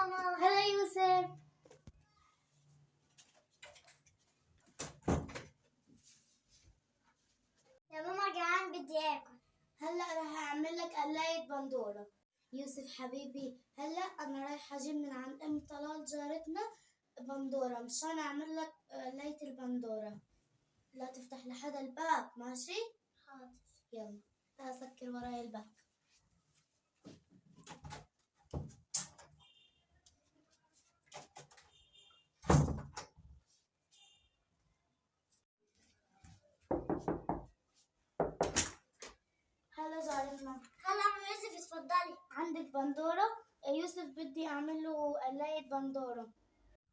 ماما. هلا يوسف. يا ماما جعان بدي اكل. هلا راح اعمل لك قلاية بندورة. يوسف حبيبي هلا انا رايحة اجيب من عند ام طلال جارتنا بندورة مشان اعمل لك قلاية البندورة. لا تفتح لحدا الباب ماشي؟ حاضر. يلا لا سكر وراي الباب. هلا جارتنا. هلا ام يوسف اتفضلي. عندك بندورة؟ يوسف بدي اعمل له قلاية بندورة.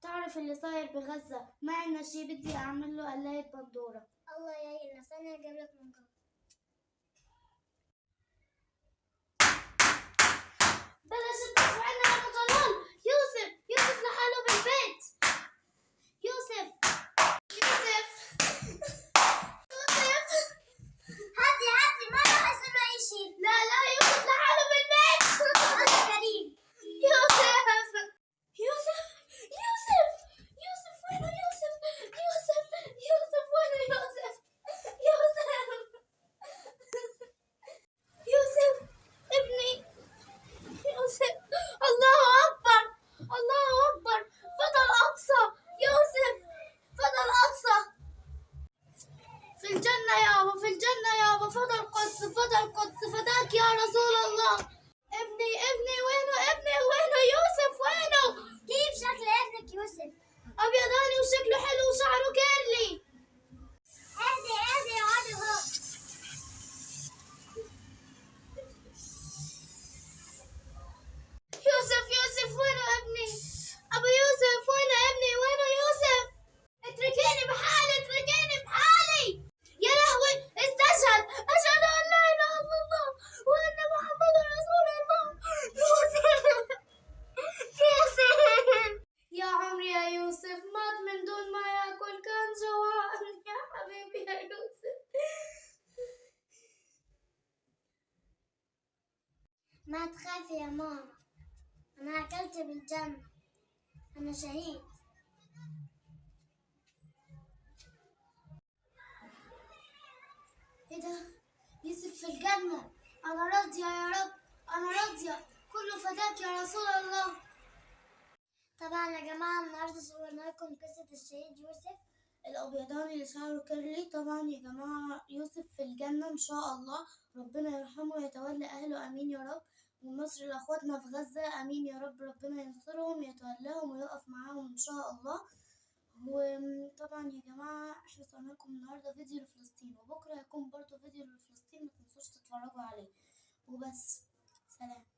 تعرف اللي صاير بغزة ما عنا شي بدي اعمل له قلاية بندورة. الله يعيننا استنى اجيب لك من جوا. بلاش تدافع عنا يا ابو طلال. يوسف لحاله بالبيت. يوسف هاتي ما راح يصير له اي شيء. لا يوسف لحاله بالبيت. الله كريم. يوسف وينه يوسف وينه يوسف ابني يوسف. الله اكبر فضل اقصى. يوسف فضل اقصى في الجنة يابا فضل قدس فداك يا رسول الله. ابني وينه يوسف وينه؟ كيف شكل ابنك يوسف؟ ابيضاني وشكله حلو وشعره كيرلي. اهدي اقعدي هون. يوسف وينه ابني؟ ابو يوسف وينه ابني؟ وينه يوسف؟ اتركيني بحالي يا لهوي استشهد. اشهد ان لا اله الا الله وان محمد رسول الله. يوسف يا عمري يا يوسف مات من دون ما ياكل كان جوعان يا حبيبي يا يوسف. ما تخافي يا ماما انا اكلت بالجنة انا شهيد. ايه ده؟ يوسف في الجنة. انا راضية يا رب انا راضية كله فداك يا رسول الله. طبعا يا جماعة النهاردة صورنا لكم قصة الشهيد يوسف الأبيضاني اللي شعره كيرلي. طبعا يا جماعة يوسف في الجنة إن شاء الله. ربنا يرحمه ويتولى أهله آمين يا رب. ومصر لأخواتنا في غزة آمين يا رب. ربنا ينصرهم يتولاهم ويقف معاهم إن شاء الله. وطبعا يا جماعة احنا صورنا لكم النهاردة فيديو لفلسطين وبكرة هيكون برضه فيديو لفلسطين متنسوش تتفرجوا عليه. وبس سلام.